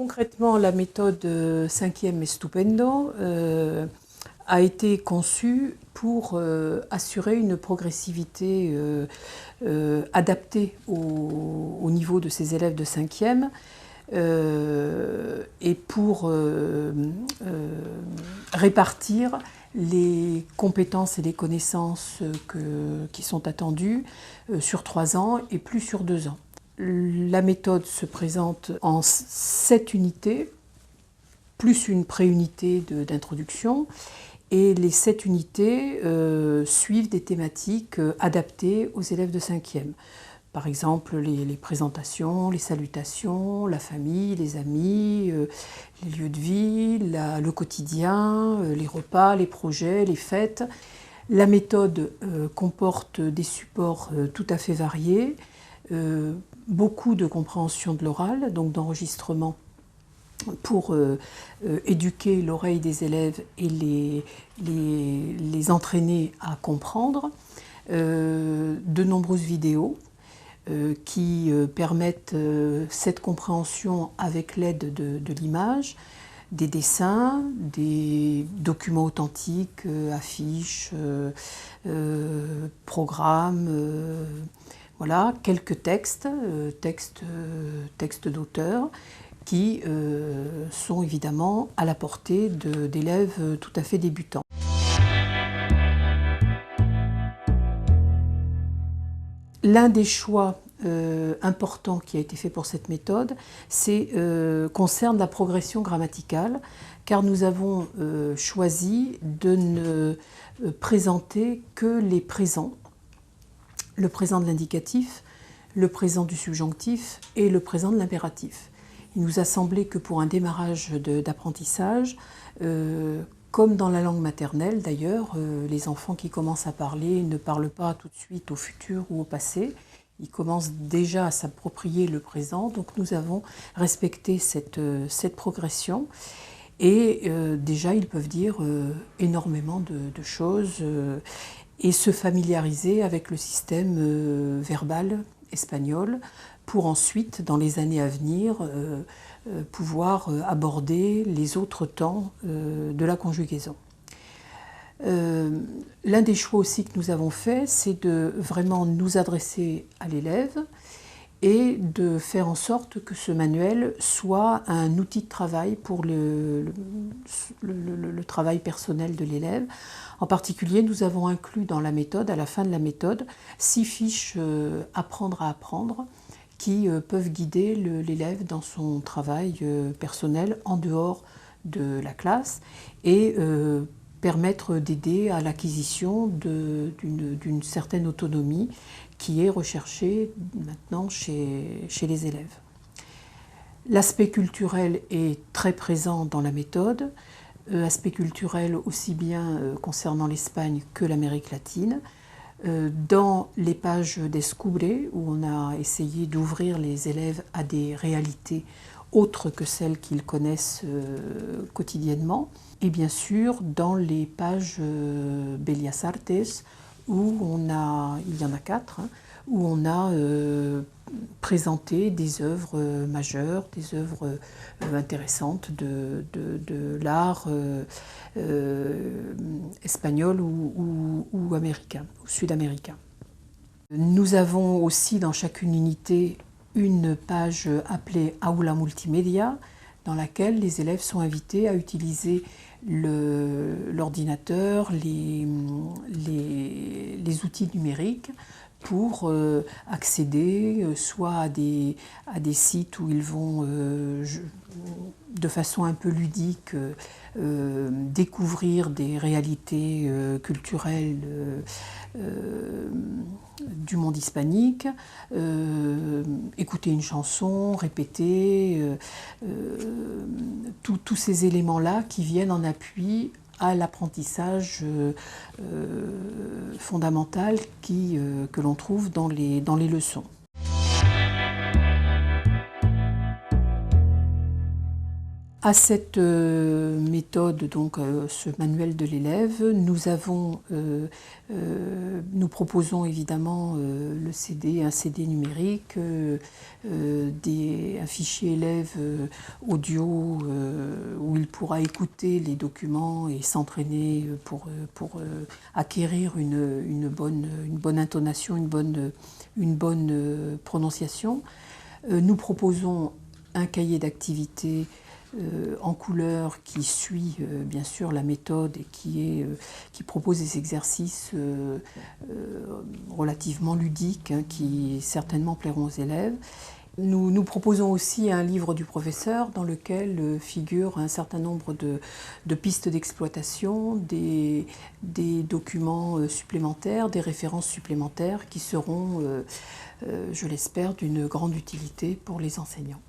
Concrètement, la méthode 5e Estupendo a été conçue pour assurer une progressivité adaptée au niveau de ces élèves de 5e et pour répartir les compétences et les connaissances qui sont attendues sur 3 ans et plus sur 2 ans. La méthode se présente en 7 unités, plus une préunité d'introduction, et les 7 unités suivent des thématiques adaptées aux élèves de 5e. Par exemple, les présentations, les salutations, la famille, les amis, les lieux de vie, le quotidien, les repas, les projets, les fêtes. La méthode comporte des supports tout à fait variés, beaucoup de compréhension de l'oral, donc d'enregistrement pour éduquer l'oreille des élèves et les entraîner à comprendre, de nombreuses vidéos qui permettent cette compréhension avec l'aide de l'image, des dessins, des documents authentiques, affiches, programmes, voilà, quelques textes d'auteurs qui sont évidemment à la portée d'élèves tout à fait débutants. L'un des choix importants qui a été fait pour cette méthode, concerne la progression grammaticale, car nous avons choisi de ne présenter que les présents, le présent de l'indicatif, le présent du subjonctif et le présent de l'impératif. Il nous a semblé que pour un démarrage d'apprentissage, comme dans la langue maternelle d'ailleurs, les enfants qui commencent à parler ne parlent pas tout de suite au futur ou au passé, ils commencent déjà à s'approprier le présent, donc nous avons respecté cette progression et déjà ils peuvent dire énormément de choses et se familiariser avec le système verbal espagnol pour ensuite, dans les années à venir, pouvoir aborder les autres temps de la conjugaison. L'un des choix aussi que nous avons fait, c'est de vraiment nous adresser à l'élève et de faire en sorte que ce manuel soit un outil de travail pour le travail personnel de l'élève. En particulier, nous avons inclus dans la méthode, à la fin de la méthode, 6 fiches apprendre à apprendre qui peuvent guider l'élève dans son travail personnel en dehors de la classe et permettre d'aider à l'acquisition d'une certaine autonomie qui est recherchée maintenant chez les élèves. L'aspect culturel est très présent dans la méthode, aspect culturel aussi bien concernant l'Espagne que l'Amérique latine. Dans les pages Descubre, où on a essayé d'ouvrir les élèves à des réalités autres que celles qu'ils connaissent quotidiennement. Et bien sûr, dans les pages Bellas Artes, où il y en a 4, où on a présenté des œuvres majeures, des œuvres intéressantes de l'art espagnol ou américain, ou sud-américain. Nous avons aussi dans chacune unité une page appelée Aula Multimédia, dans laquelle les élèves sont invités à utiliser l'ordinateur, les outils numériques pour accéder soit à des sites où ils vont de façon un peu ludique découvrir des réalités culturelles du monde hispanique, écouter une chanson, répéter, tous ces éléments-là qui viennent en appui à l'apprentissage fondamental que l'on trouve dans les leçons. À cette méthode, donc ce manuel de l'élève, nous proposons évidemment un CD numérique, un fichier élève audio où il pourra écouter les documents et s'entraîner pour acquérir une bonne intonation, une bonne prononciation. Nous proposons un cahier d'activités en couleur qui suit bien sûr la méthode et qui propose des exercices relativement ludiques qui certainement plairont aux élèves. Nous proposons aussi un livre du professeur dans lequel figurent un certain nombre de pistes d'exploitation, des documents supplémentaires, des références supplémentaires qui seront, je l'espère, d'une grande utilité pour les enseignants.